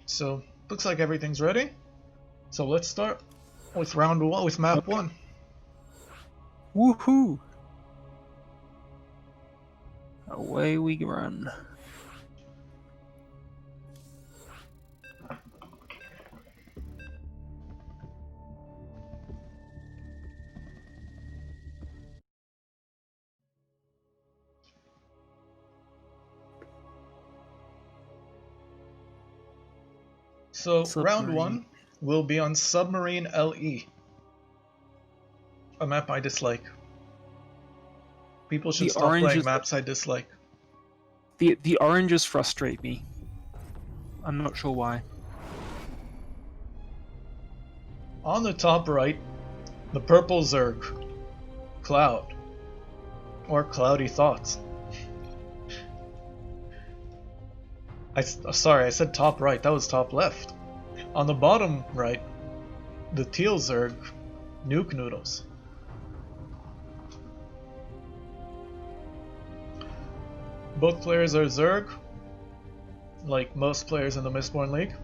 So looks like everything's ready. So let's start with round one, with map one. Woohoo! Away we run. So round Submarine. one will be on Submarine LE, a map I dislike. People should The stop playing oranges- maps I dislike. The oranges frustrate me. I'm not sure why. On the top right, the purple Zerg, Cloud, or Claudythoughts. Sorry, I said top right, that was top left. On the bottom right, the teal Zerg, NukeNoodles. Both players are Zerg, like most players in the Mistborn League.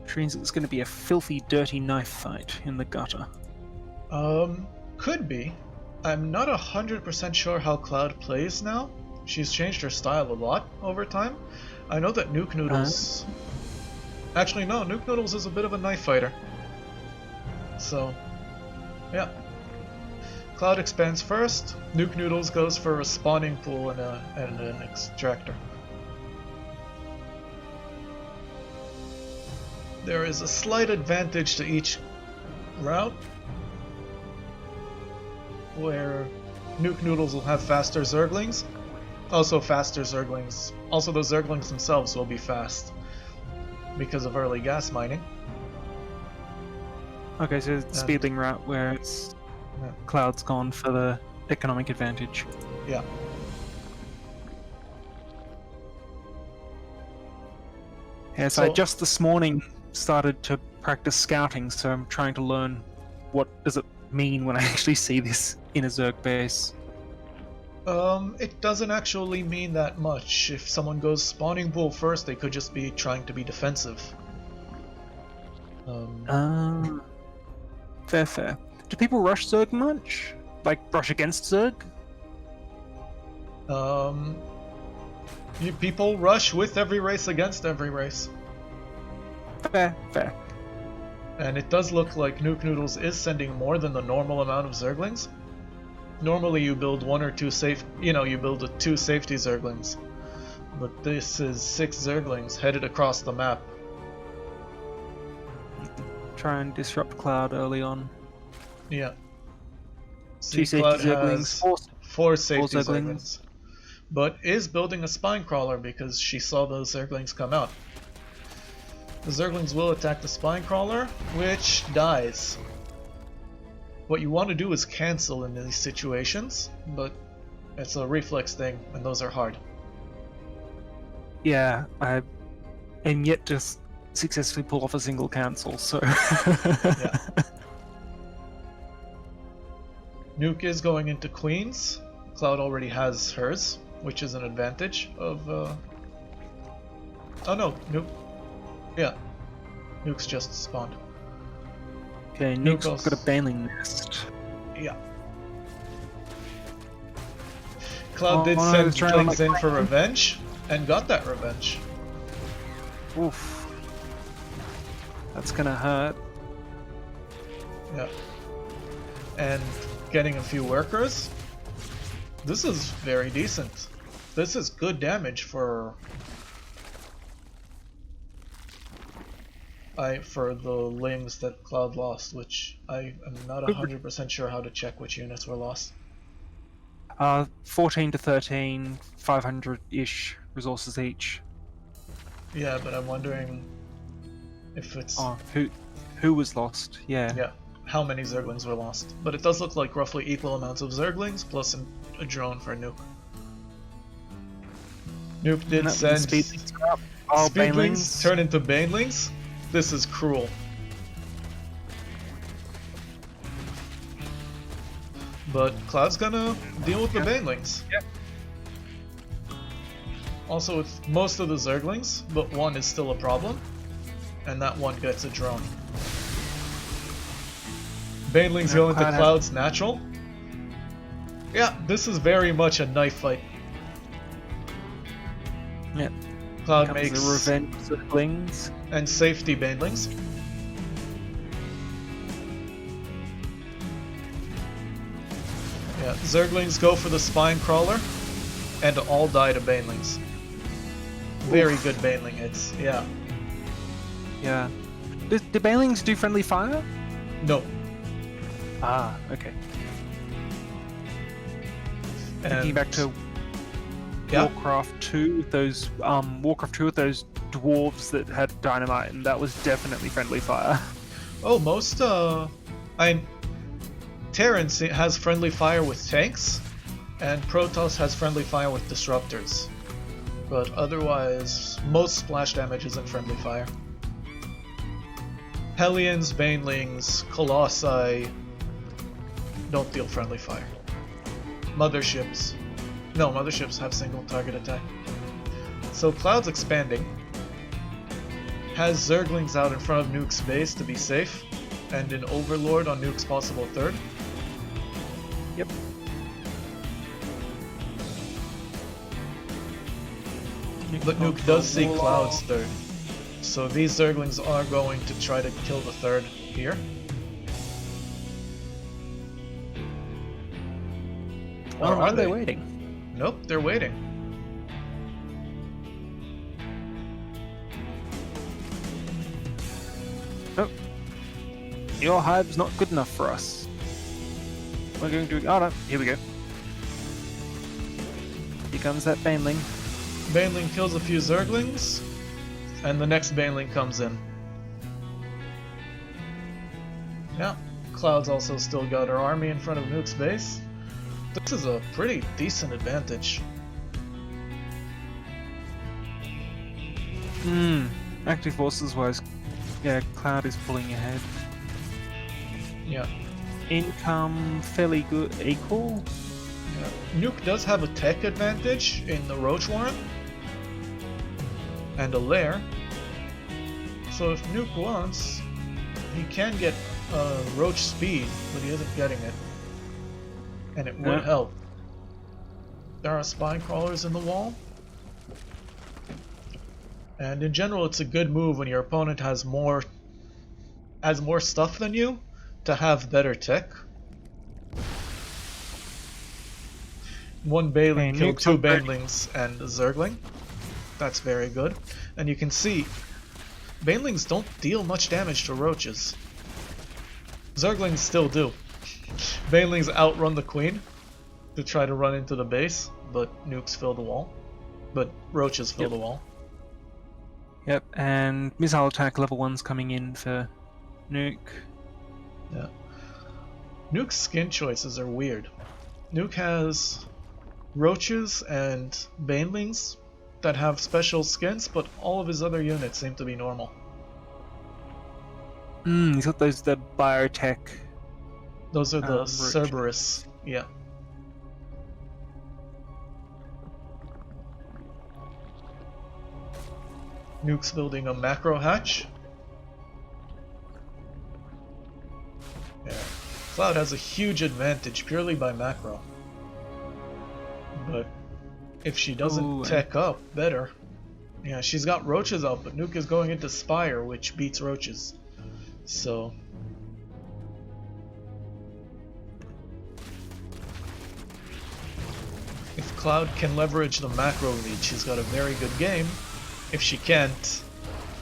Which means it's going to be a filthy, dirty knife fight in the gutter. Could be. I'm not 100% sure how Cloud plays now. She's changed her style a lot over time. I know that NukeNoodles... Actually, no, NukeNoodles is a bit of a knife fighter. So, yeah. Cloud expands first, NukeNoodles goes for a spawning pool and an extractor. There is a slight advantage to each route, where NukeNoodles will have faster Zerglings. Also faster Zerglings. Also the Zerglings themselves will be fast because of early gas mining. Okay, so it's the speedling route where it's Cloud's gone for the economic advantage. Yeah. Yeah, so I just this morning started to practice scouting, so I'm trying to learn what does it mean when I actually see this in a Zerg base. It doesn't actually mean that much. If someone goes spawning pool first, they could just be trying to be defensive. Fair. Do people rush Zerg much? Like, rush against Zerg? People rush with every race against every race. Fair. And it does look like NukeNoodles is sending more than the normal amount of Zerglings. Normally you build one or two you build two safety Zerglings. But this is 6 Zerglings headed across the map. Try and disrupt Cloud early on. Yeah. 2 safety Zerglings, 4 safety Zerglings. Zerglings. But is building a spine crawler because she saw those Zerglings come out. The Zerglings will attack the spine crawler, which dies. What you want to do is cancel in these situations, but it's a reflex thing, and those are hard. Yeah, I am yet to successfully pull off a single cancel, so... Yeah. Nuke is going into Queens. Cloud already has hers, which is an advantage of... Oh no, Nuke... Yeah. Nuke's just spawned. Okay, Nuke's got a baneling nest. Yeah. Cloud did send Zerglings in for revenge, and got that revenge. Oof. That's gonna hurt. Yeah. And getting a few workers. This is very decent. This is good damage for the lings that Cloud lost, which I am not 100% sure how to check which units were lost. 14 to 13, 500-ish resources each. Yeah, but I'm wondering if it's... Oh, who was lost? Yeah. Yeah, how many Zerglings were lost. But it does look like roughly equal amounts of Zerglings, plus a drone for Nuke. Nuke did send... Speedlings turn into banelings? This is cruel. But Cloud's gonna deal with the banelings. Yep. Also with most of the Zerglings, but one is still a problem. And that one gets a drone. Banelings go into Cloud's natural. Yeah, this is very much a knife fight. Yeah. Cloud makes the revenge Zerglings. And safety Banelings. Yeah, Zerglings go for the Spine Crawler, and all die to Banelings. Very good Baneling hits, yeah. Yeah. Do Banelings do friendly fire? No. Ah, okay. And thinking back to Warcraft 2, with those dwarves that had dynamite, and that was definitely friendly fire. Oh, most Terran has friendly fire with tanks, and Protoss has friendly fire with disruptors. But otherwise, most splash damage isn't friendly fire. Hellions, Banelings, Colossi don't deal friendly fire. Motherships. No, motherships have single target attack. So Cloud's expanding. Has Zerglings out in front of Nuke's base to be safe, and an Overlord on Nuke's possible third. Yep. But Nuke does see Cloud's third. So these Zerglings are going to try to kill the third here. Or are they waiting? Nope, they're waiting. Nope. Your hive's not good enough for us. We're going to... Oh no, here we go. Here comes that Baneling. Baneling kills a few Zerglings, and the next Baneling comes in. Yeah, Cloud's also still got her army in front of Nuke's base. This is a pretty decent advantage. Active forces wise, yeah, Cloud is pulling ahead. Yeah. Income fairly good, equal. Yeah. Nuke does have a tech advantage in the Roach Warren and a lair. So if Nuke wants, he can get Roach speed, but he isn't getting it. And it would help. There are spine crawlers in the wall. And in general, it's a good move when your opponent has more stuff than you to have better tech. One Baneling killed two Banelings and a Zergling. That's very good. And you can see, Banelings don't deal much damage to roaches. Zerglings still do. Banelings outrun the queen to try to run into the base, but nukes fill the wall. But roaches fill the wall. Yep, and missile attack level 1's coming in for Nuke. Yeah. Nuke's skin choices are weird. Nuke has roaches and banelings that have special skins, but all of his other units seem to be normal. He's got the biotech. Those are the roaches. Cerberus. Yeah. Nuke's building a macro hatch. Yeah. Cloud has a huge advantage purely by macro. But if she doesn't tech up better... Yeah, she's got roaches out, but Nuke is going into Spire, which beats roaches. So... if Cloud can leverage the macro lead, she's got a very good game. If she can't,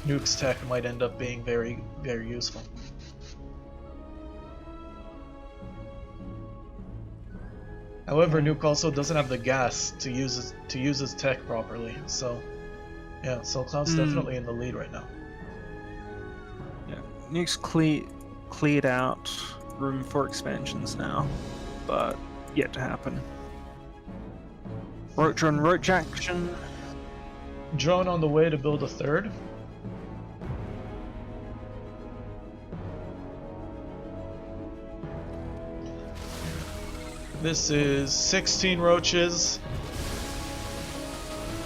Nuke's tech might end up being very, very useful. However, Nuke also doesn't have the gas to use his tech properly, so yeah, so Cloud's definitely in the lead right now. Yeah, Nuke's cleared out room for expansions now, but yet to happen. Roach on roach action. Drone on the way to build a third. This is 16 roaches.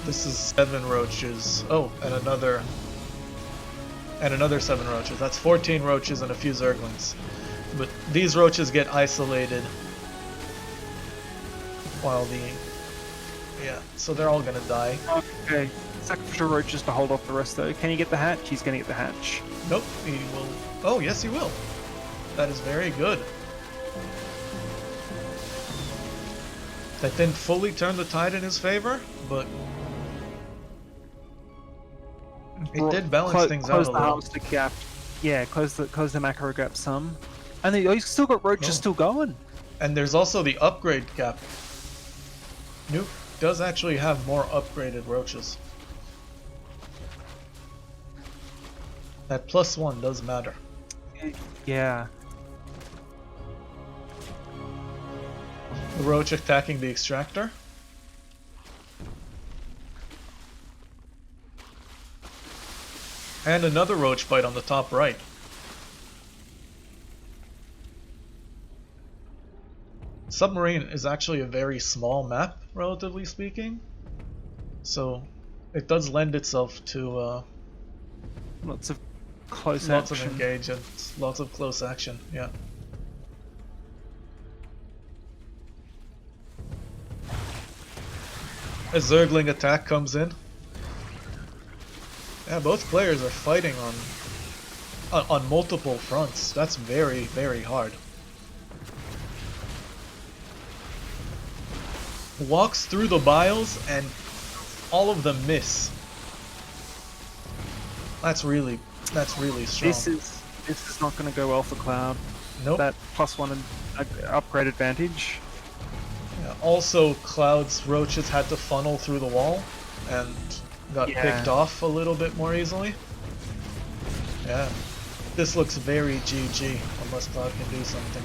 This is 7 roaches. Oh, and another 7 roaches. That's 14 roaches and a few zerglings. But these roaches get isolated while yeah, so they're all gonna die. Okay, sacrificial roaches to hold off the rest though. Can you get the hatch? He's gonna get the hatch. Nope, he will. Oh, yes, he will. That is very good. That didn't fully turn the tide in his favor, but it did balance things out a little. The gap. Yeah, close the macro gap some. And he's still got roaches still going. And there's also the upgrade gap. Nuke does actually have more upgraded roaches. That +1 does matter. Yeah. The roach attacking the extractor. And another roach bite on the top right. Submarine is actually a very small map, relatively speaking. So it does lend itself to lots of close lots action. of engage and lots of close action, yeah. A Zergling attack comes in. Yeah, both players are fighting on multiple fronts. That's very, very hard. Walks through the biles and all of them miss. That's really strong. This is not going to go well for Cloud. Nope. That +1 upgrade advantage. Yeah, also, Cloud's roaches had to funnel through the wall and got picked off a little bit more easily. Yeah, this looks very GG unless Cloud can do something.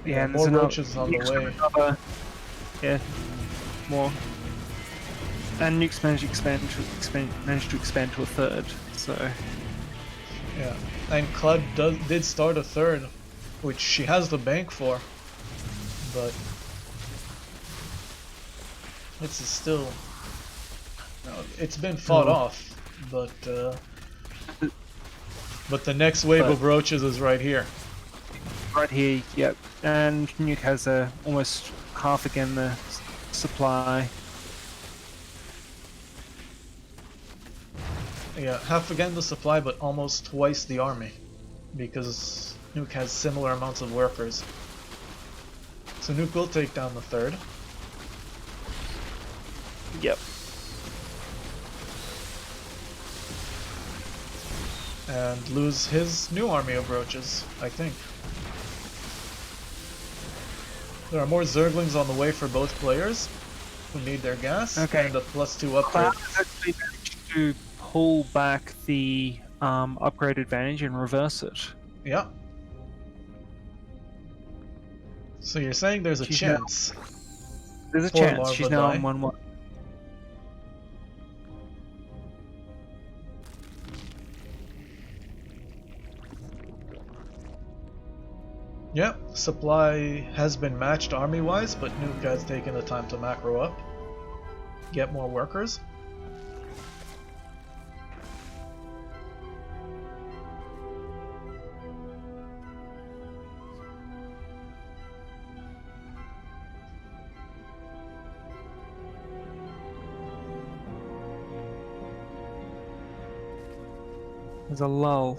Yeah, and more roaches on the way. Yeah, more. And Nuke's managed to expand to a third, so... Yeah, and Cloud did start a third, which she has the bank for, but this is still... it's been fought off, but the next wave of roaches is right here. Right here, yep. And Nuke has almost half again the supply. Yeah, half again the supply, but almost twice the army, because Nuke has similar amounts of workers. So Nuke will take down the third. Yep. And lose his new army of roaches, I think. There are more Zerglings on the way for both players who need their gas and a +2 upgrade. Cloud has actually managed to pull back the upgrade advantage and reverse it. Yeah. So you're saying there's a chance? There's a chance. She's now on 1-1. Yep, supply has been matched army-wise, but Nuke has taken the time to macro up. Get more workers. There's a lull.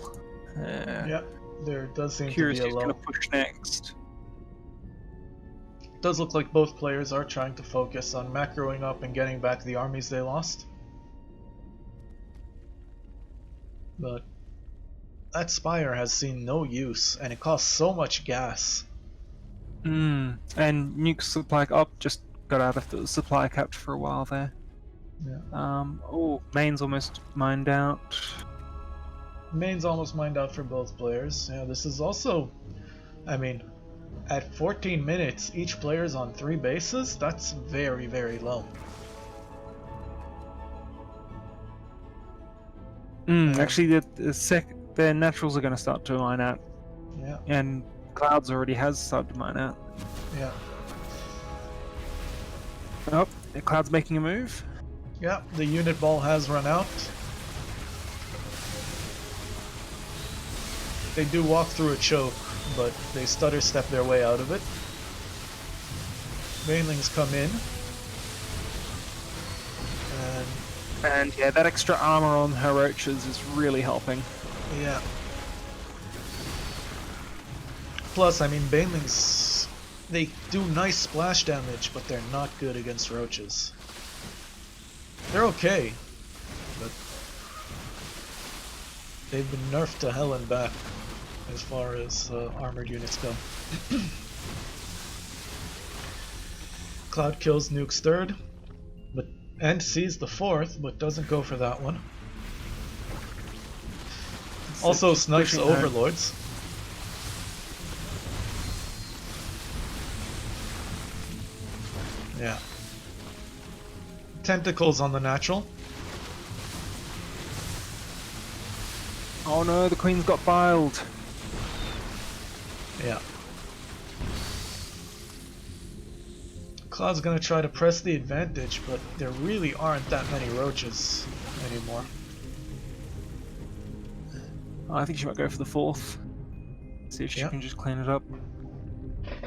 Yep. There does seem Curious to be a who's lull. going to push next. It does look like both players are trying to focus on macroing up and getting back the armies they lost. But that Spire has seen no use, and it costs so much gas. And Nuke's supply just got out of the supply capped for a while there. Yeah. Main's almost mined out. Main's almost mined out for both players. Yeah, this is also, I mean, at 14 minutes, each player's on 3 bases. That's very, very low. Actually, their naturals are going to start to mine out. Yeah. And Clouds already has started to mine out. Yeah. Oh, Cloud's making a move. Yeah, the unit ball has run out. They do walk through a choke, but they stutter step their way out of it. Banelings come in. And yeah, that extra armor on her roaches is really helping. Yeah. Plus, I mean, Banelings, they do nice splash damage, but they're not good against roaches. They're okay, but they've been nerfed to hell and back as far as armored units go. Cloud kills Nuke's third, and sees the fourth, but doesn't go for that one. Also snipes Overlords. Yeah. Tentacles on the natural. Oh no, the Queen's got biled. Yeah. Cloud's gonna try to press the advantage, but there really aren't that many roaches anymore. I think she might go for the fourth. See if she can just clean it up.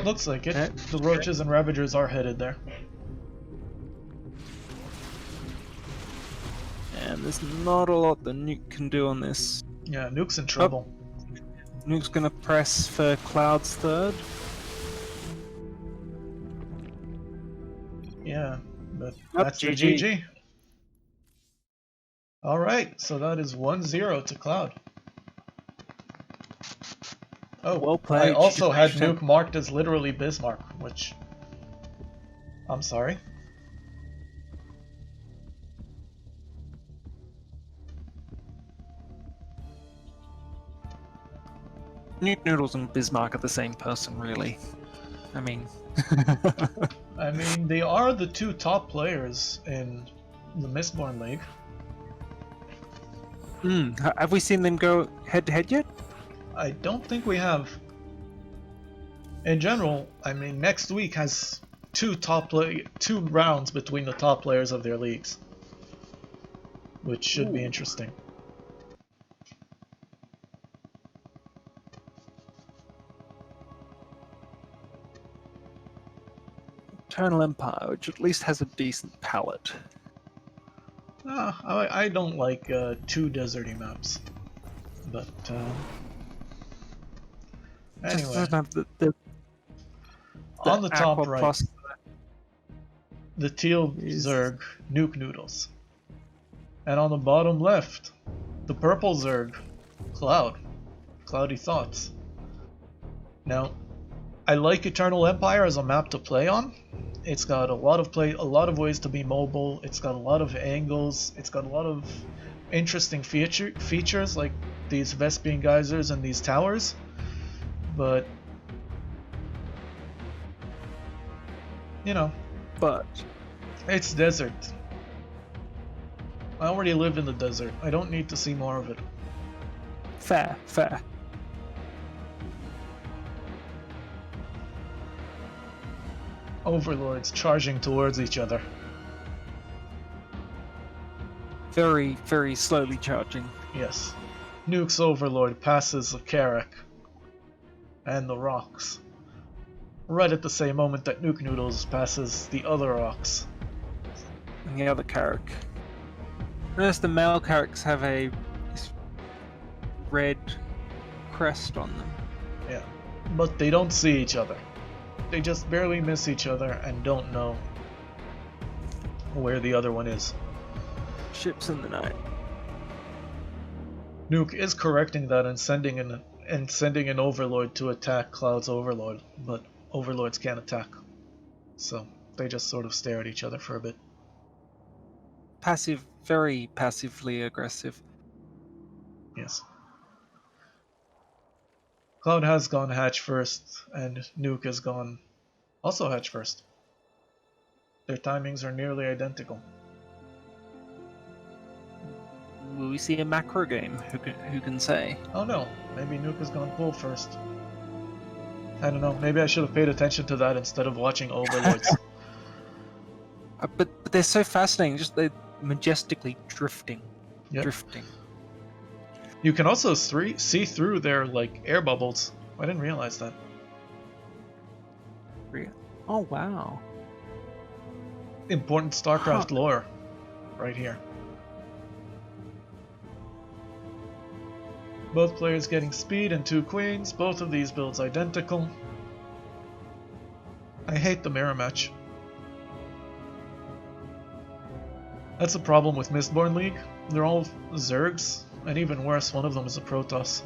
Looks like it. The roaches and ravagers are headed there. And there's not a lot that Nuke can do on this. Yeah, Nuke's in trouble. Nuke's gonna press for Cloud's third. Yeah, but that's the GG. Alright, so that is 1-0 to Cloud. Oh, well played. I also had Nuke marked as literally Bismarck, which... I'm sorry. NukeNoodles and Bismarck are the same person, really. I mean... I mean, they are the two top players in the Mistborn League. Have we seen them go head-to-head yet? I don't think we have. In general, I mean, next week has two rounds between the top players of their leagues, which should be interesting. Eternal Empire, which at least has a decent palette. I don't like too deserty maps, but anyway. Just have on the top right, plus... the teal Zerg, NukeNoodles. And on the bottom left, the purple Zerg, Claudythoughts. Now, I like Eternal Empire as a map to play on. It's got a lot of ways to be mobile. It's got a lot of angles. It's got a lot of interesting features like these Vespian geysers and these towers. But you know, it's desert. I already live in the desert. I don't need to see more of it. Fair. Overlords charging towards each other. Very, very slowly charging. Yes. Nuke's Overlord passes the Carrack and the rocks. Right at the same moment that NukeNoodles passes the other rocks. And the other Carrack. Notice the male Carracks have a red crest on them. Yeah. But they don't see each other. They just barely miss each other and don't know where the other one is. Ships in the night. Nuke is correcting that and sending an Overlord to attack Cloud's Overlord, but Overlords can't attack. So they just sort of stare at each other for a bit. Passive, very passively aggressive. Yes. Cloud has gone hatch first, and Nuke has gone also hatch first. Their timings are nearly identical. will we see a macro game? Who can say? Oh no, maybe Nuke has gone cool first. I don't know, maybe I should have paid attention to that instead of watching Overlords. But they're so fascinating, just they're majestically drifting. Yep. Drifting. You can also see through their, like, air bubbles. I didn't realize that. Oh, wow. Important StarCraft lore. Right here. Both players getting speed and 2 queens. Both of these builds identical. I hate the mirror match. That's a problem with Mistborn League. They're all Zergs, and even worse, one of them is a Protoss.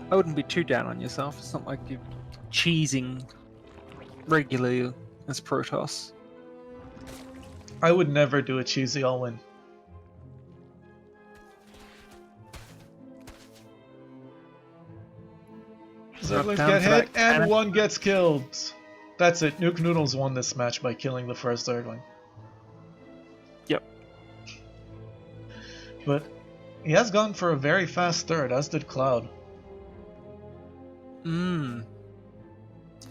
I wouldn't be too down on yourself. It's not like you're cheesing regularly as Protoss. I would never do a cheesy all-in. Zerglings get hit, and one gets killed. That's it. NukeNoodles won this match by killing the first Zergling. Yep. But he has gone for a very fast third, as did Cloud.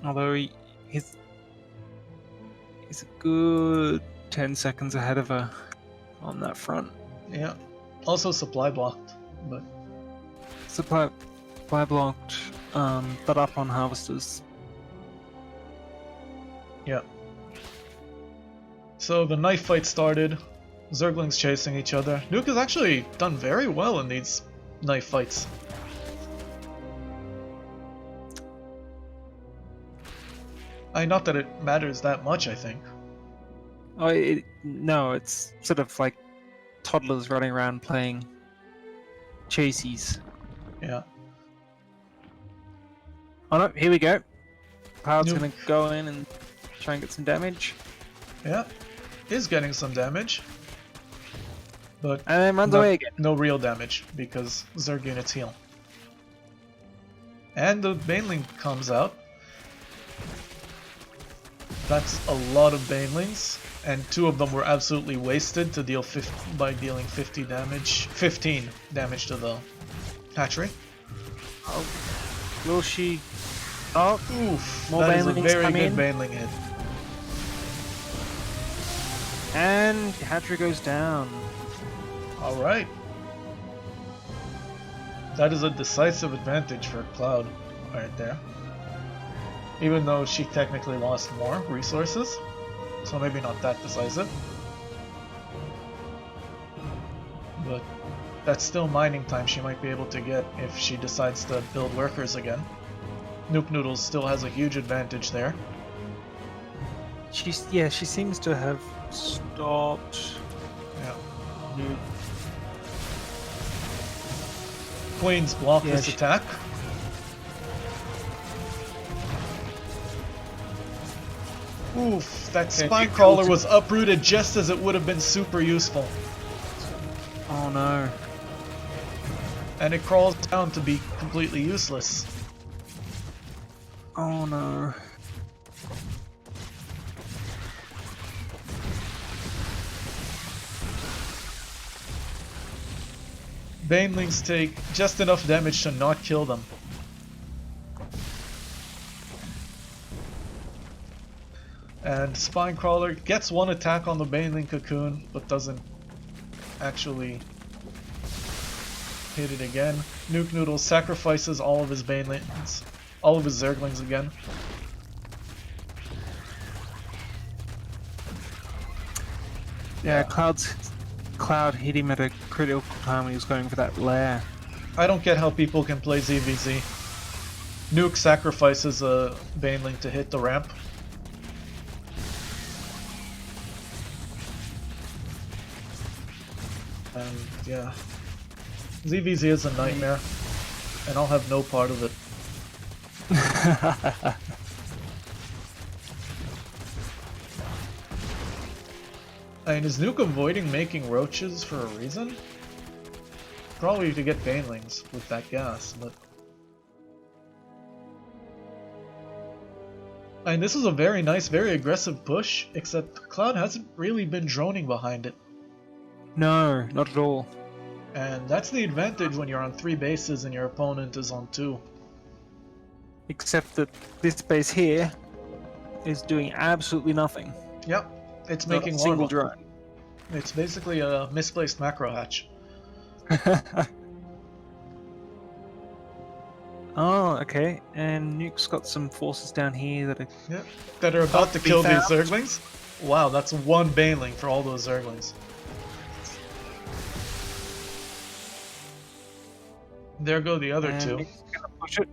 Although he's a good 10 seconds ahead of her on that front. Yeah. Also supply blocked, but supply blocked, but up on harvesters. Yeah. So the knife fight started. Zerglings chasing each other. Nuke has actually done very well in these knife fights. Not that it matters that much, I think. Oh, no, it's sort of like toddlers running around playing chasies. Yeah. Oh no, here we go. Cloud's gonna go in and try and get some damage. Yeah, is getting some damage. But and then runs away again. No real damage, because Zerg units heal. And the Baneling comes out. That's a lot of Banelings, and 2 of them were absolutely wasted to deal by dealing 15 damage to the hatchery. Oh, will she? Oh, oof! More that is a very good in. Baneling hit. And hatchery goes down. All right. That is a decisive advantage for Cloud, right there. Even though she technically lost more resources, so maybe not that decisive. But that's still mining time she might be able to get if she decides to build workers again. NukeNoodles still has a huge advantage there. She seems to have stopped. Yeah. Queens block this attack. Oof, that spine crawler was uprooted just as it would have been super useful. Oh no. And it crawls down to be completely useless. Oh no. Banelings take just enough damage to not kill them. And Spinecrawler gets 1 attack on the Baneling Cocoon, but doesn't actually hit it again. NukeNoodles sacrifices all of his Banelings, all of his Zerglings again. Yeah, Cloud hit him at a critical time when he was going for that lair. I don't get how people can play ZVZ. Nuke sacrifices a Baneling to hit the ramp. And yeah, ZVZ is a nightmare, and I'll have no part of it. I mean, is Nuke avoiding making roaches for a reason? Probably to get Banelings with that gas, but... And this is a very nice, very aggressive push, except Cloud hasn't really been droning behind it. No, not at all. And that's the advantage when you're on 3 bases and your opponent is on 2. Except that this base here is doing absolutely nothing. Yep, it's Not making a single one. drone. It's basically a misplaced macro hatch. Oh, okay. And Nuke's got some forces down here that are... Yep, that are about to kill these Zerglings. Wow, that's 1 Baneling for all those Zerglings. There go the other 2. Nuke's gonna push it.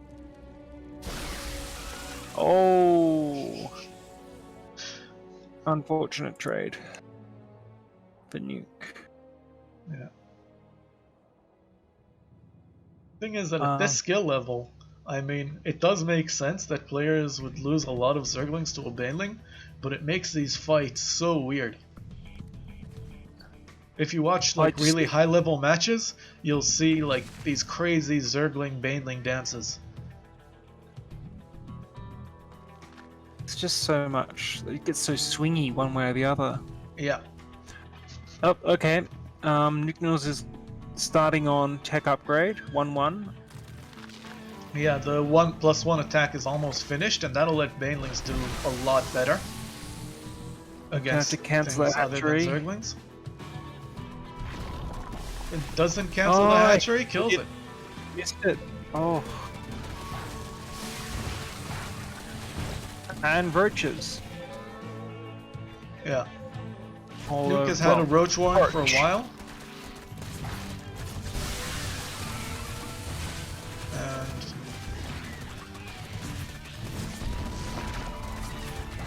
Oh, unfortunate trade for Nuke. Yeah. Thing is that at this skill level, I mean, it does make sense that players would lose a lot of Zerglings to a Baneling, but it makes these fights so weird. If you watch like really high level matches, you'll see like these crazy Zergling Baneling dances. It's just so much. It gets so swingy one way or the other. Yeah. Oh, okay. NukeNoodles is starting on tech upgrade, 1-1. Yeah, the 1+1 attack is almost finished, and that'll let Banelings do a lot better against have to cancel things that other hatchery. than Zerglings. It doesn't cancel the hatchery, kills it. Missed it. Oh. And roaches. Yeah. Although, Nuke has had a roach warren for a while.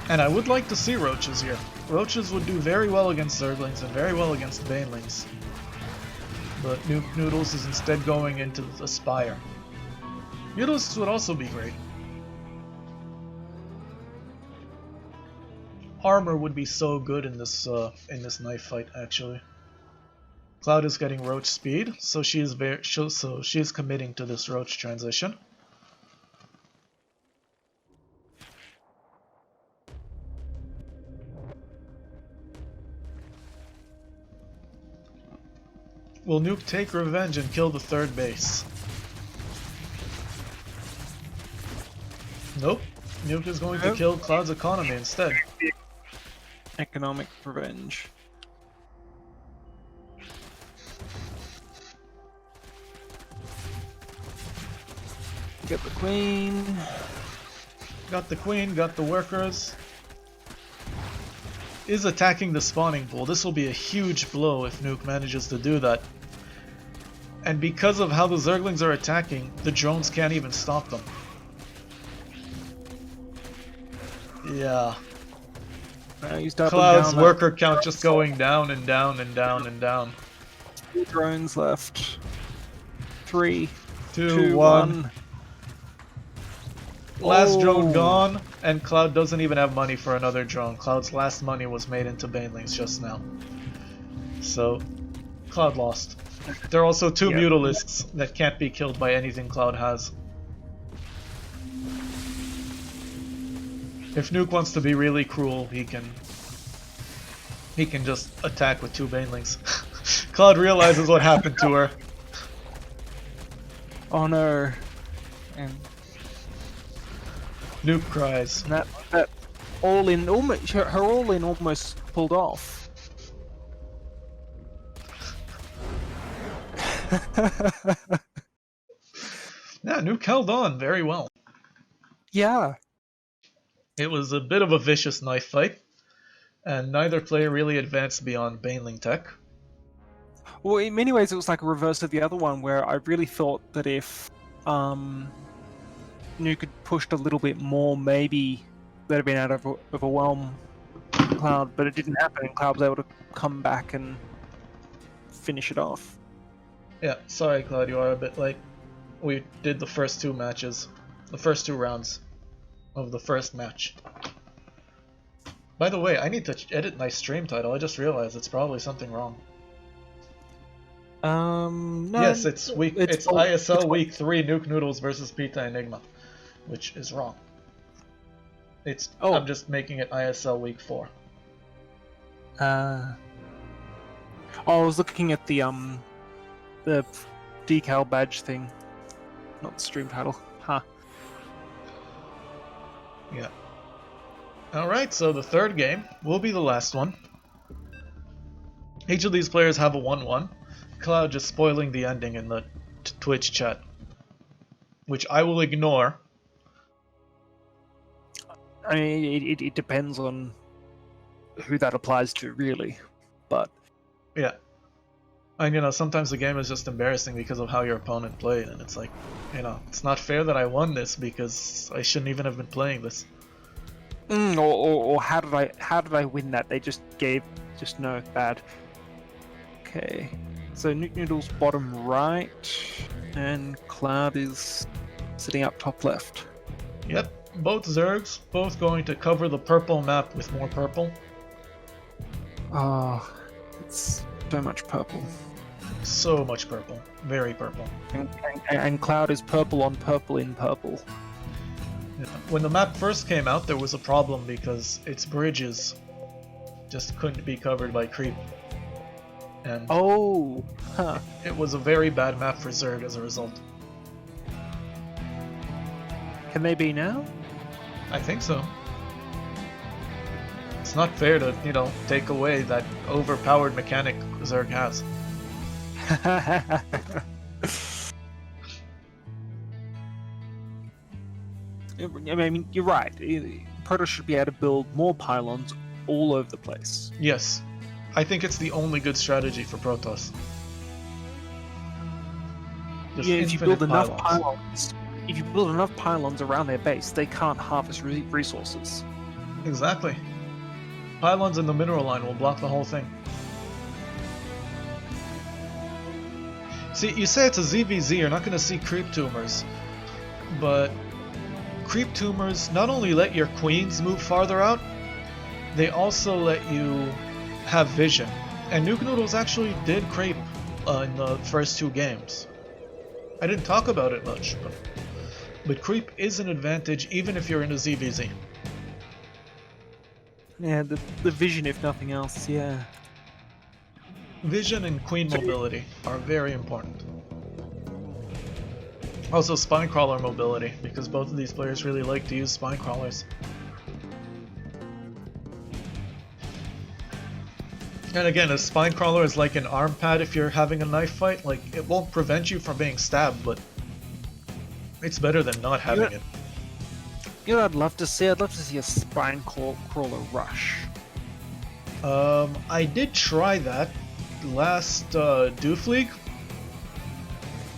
And I would like to see roaches here. Roaches would do very well against Zerglings and very well against Banelings. But NukeNoodles is instead going into the Spire. Noodles would also be great. Armor would be so good in this knife fight, actually. Cloud is getting roach speed, so she is committing to this roach transition. Will Nuke take revenge and kill the 3rd base? Nope. Nuke is going to kill Cloud's economy instead. Economic revenge. Get the queen. Got the queen, got the workers. Is attacking the spawning pool. This will be a huge blow if Nuke manages to do that. And because of how the Zerglings are attacking, the drones can't even stop them. Yeah. Cloud's worker count just going down and down and down and down. 2 drones left. 3, 2, 1. Last drone gone, and Cloud doesn't even have money for another drone. Cloud's last money was made into Banelings just now. So, Cloud lost. There are also 2 Mutalisks that can't be killed by anything Cloud has. If Nuke wants to be really cruel, he can just attack with 2 Banelings. Cloud realizes what happened to her. Oh no. And Nuke cries. That all-in, almost her all-in almost pulled off. Yeah, Nuke held on very well. Yeah. It was a bit of a vicious knife fight, and neither player really advanced beyond Baneling tech. Well, in many ways it was like a reverse of the other one, where I really thought that if Nuke had pushed a little bit more, maybe they'd have been able to overwhelm Cloud, but it didn't happen, and Cloud was able to come back and finish it off. Yeah, sorry Cloud, you are a bit late. We did the first 2 matches. The first 2 rounds of the first match. By the way, I need to edit my stream title. I just realized it's probably something wrong. No. Yes, it's ISL week 3 NukeNoodles versus PitaEnigma, which is wrong. I'm just making it ISL week 4. I was looking at the decal badge thing, not the stream title. Huh. Yeah. Alright, so the third game will be the last one. Each of these players have a 1-1. Cloud just spoiling the ending in the Twitch chat, which I will ignore. I mean, it depends on who that applies to, really. But yeah, and sometimes the game is just embarrassing because of how your opponent played, and it's like, it's not fair that I won this because I shouldn't even have been playing this. Or how did I win that? They just no, bad. Okay, so NukeNoodles bottom right, and Cloud is sitting up top left. Yep, both Zergs, both going to cover the purple map with more purple. Oh, it's so much purple. So much purple. Very purple. And Cloud is purple on purple in purple. Yeah. When the map first came out, there was a problem because its bridges just couldn't be covered by creep. And it was a very bad map for Zerg as a result. Can they be now? I think so. It's not fair to, take away that overpowered mechanic Zerg has. I mean, you're right. Protoss should be able to build more pylons all over the place. Yes. I think it's the only good strategy for Protoss. If you build enough pylons around their base, they can't harvest resources. Exactly. Pylons in the mineral line will block the whole thing. See, you say it's a ZVZ, you're not going to see creep tumors, but creep tumors not only let your queens move farther out, they also let you have vision. And NukeNoodles actually did creep in the first 2 games. I didn't talk about it much, but creep is an advantage even if you're in a ZVZ. Yeah, the vision if nothing else, yeah. Vision and queen mobility are very important. Also spinecrawler mobility, because both of these players really like to use spinecrawlers. And again, a spinecrawler is like an arm pad if you're having a knife fight. Like, it won't prevent you from being stabbed, but it's better than not having it. You know what I'd love to see? I'd love to see a spinecrawler rush. I did try that last Doof League,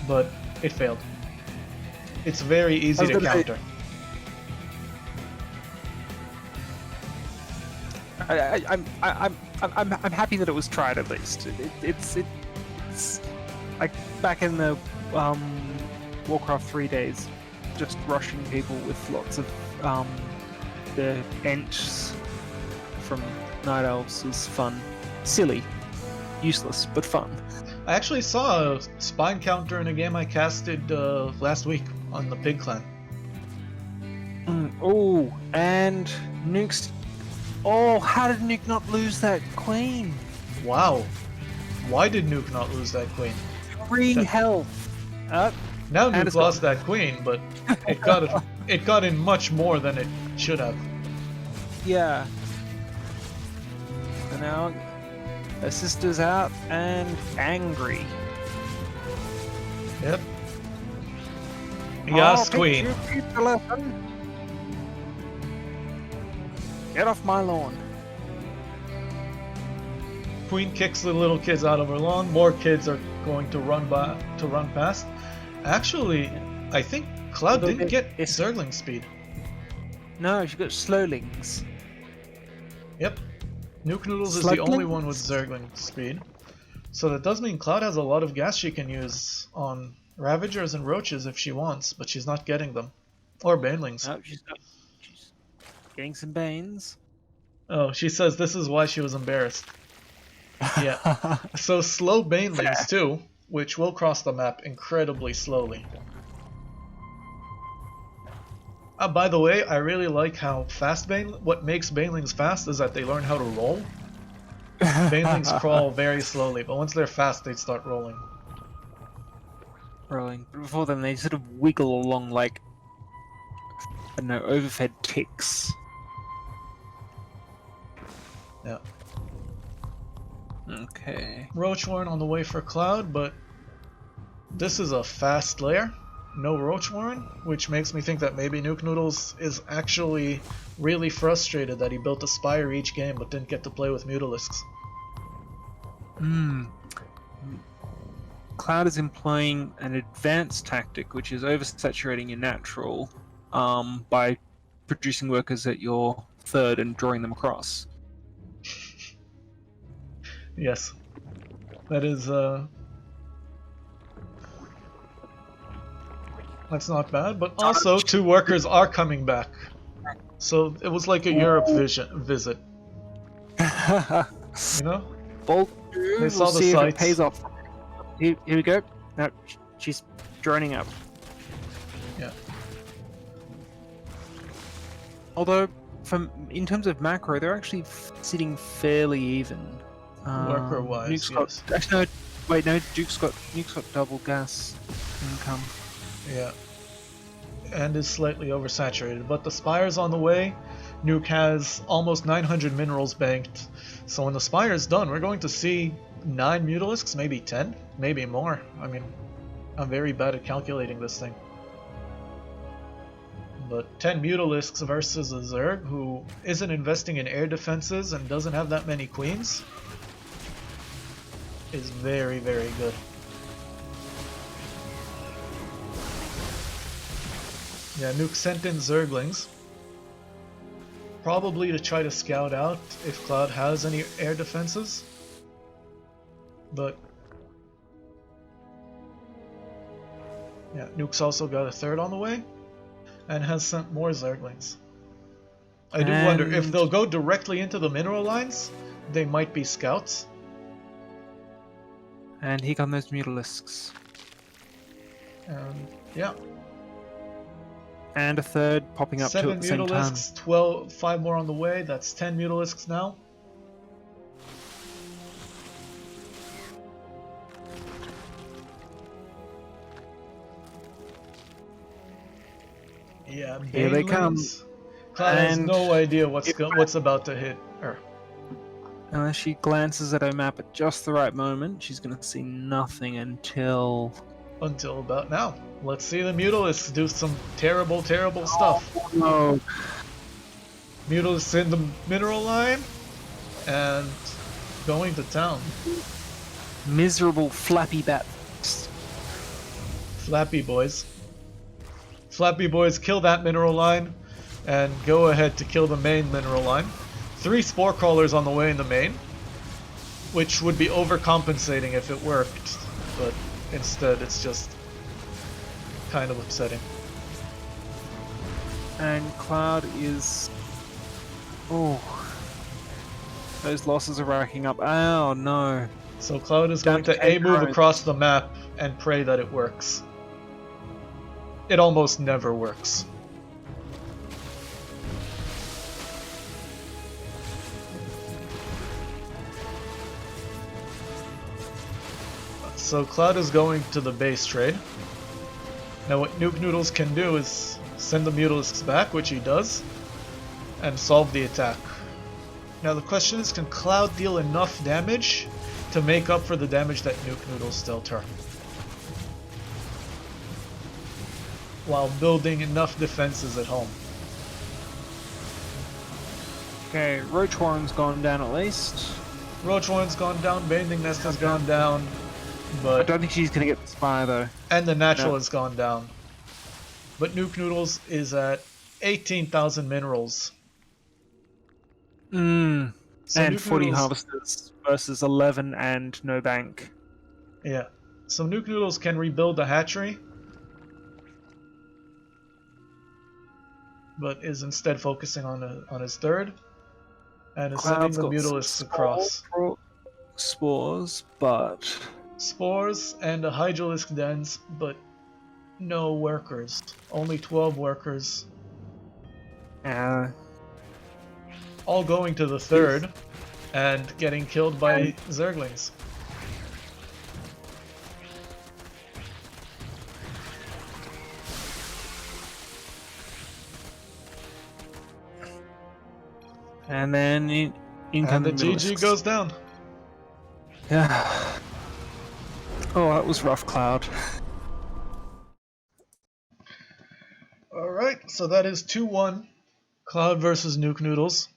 but it failed. It's very easy to counter. I'm happy that it was tried at least. It's like back in the Warcraft 3 days, just rushing people with lots of the Ents from Night Elves is fun. Silly. Useless, but fun. I actually saw a spine counter in a game I casted last week on the Pig Clan. Oh, and Nuke's... Oh, how did Nuke not lose that queen? Wow. Why did Nuke not lose that queen? 3 health. Now Nuke lost that queen, but it got in much more than it should have. Yeah. And now her sister's out and angry. Yep. Yes, queen. Get off my lawn. Queen kicks the little kids out of her lawn. More kids are going to run past. Actually, I think Cloud didn't get Zergling speed. No, she got Slowlings. Yep. NukeNoodles is the only one with Zergling speed. So that does mean Cloud has a lot of gas she can use on Ravagers and Roaches if she wants, but she's not getting them. Or Banelings. Oh, she's getting some Banes. Oh, she says this is why she was embarrassed. Yeah. So slow Banelings too, which will cross the map incredibly slowly. By the way, I really like how fast what makes banelings fast is that they learn how to roll. Banelings crawl very slowly, but once they're fast, they start rolling. Rolling. But before then, they sort of wiggle along like, I don't know, overfed ticks. Yeah. Okay. Roachworn on the way for Cloud, but this is a fast layer. No Roachworn, which makes me think that maybe NukeNoodles is actually really frustrated that he built a Spire each game but didn't get to play with Mutalisks. Cloud is employing an advanced tactic, which is oversaturating your natural by producing workers at your third and drawing them across. Yes. That is, that's not bad, but also 2 workers are coming back. So it was like a Europe visit. You know? Bolt. They saw We'll the see if it sights. pays off. Here we go. No, she's droning up. Yeah. Although, in terms of macro, they're actually sitting fairly even. Worker-wise, Nuke's got, yes. actually, no, wait, no. Nuke's got double gas income. Yeah. And is slightly oversaturated, but the Spire's on the way. Nuke has almost 900 minerals banked. So when the Spire's done, we're going to see 9 Mutalisks, maybe 10, maybe more. I mean, I'm very bad at calculating this thing. But 10 Mutalisks versus a Zerg who isn't investing in air defenses and doesn't have that many queens is very, very good. Yeah, Nuke sent in Zerglings. Probably to try to scout out if Cloud has any air defenses. But yeah, Nuke's also got a third on the way and has sent more Zerglings. I do wonder if they'll go directly into the mineral lines, they might be scouts. And here come those Mutalisks. And yeah. And a third popping up 7 too at the same time. Mutalisks, 5 more on the way, that's 10 Mutalisks now. Yeah, Here they come. Cloud has And no idea what's about to hit her. Unless she glances at her map at just the right moment, she's going to see nothing until... Until about now. Let's see the Mutalisks do some terrible, terrible stuff. Oh, no. Mutalisks in the mineral line and going to town. Miserable flappy bats. Flappy boys. Flappy boys kill that mineral line and go ahead to kill the main mineral line. 3 spore crawlers on the way in the main, which would be overcompensating if it worked, but instead it's just kind of upsetting. And Cloud is... Oh. Those losses are racking up. Oh no. So Cloud is going to A-move across the map and pray that it works. It almost never works. So Cloud is going to the base trade. Now what NukeNoodles can do is send the Mutalisks back, which he does, and solve the attack. Now the question is, can Cloud deal enough damage to make up for the damage that NukeNoodles dealt her, while building enough defenses at home? Okay, Roach Warren's gone down at least. Roach Warren's gone down, Bathing Nest has gone down, I but don't think she's going to get the Spire though. and the natural No. has gone down. But NukeNoodles is at 18,000 minerals. So And 40 NukeNoodles- harvesters versus 11 and no bank. Yeah. So NukeNoodles can rebuild the hatchery, but is instead focusing on his third, and is sending Cloud's the got Mutalisks across. Spores, but Spores and a Hydralisk dens, but no workers. Only 12 workers. All going to the third and getting killed by Zerglings. And then in And come the the GG Middlisks. goes down. Yeah. Oh, that was rough, Cloud. Alright, so that is 2-1. Cloud versus NukeNoodles.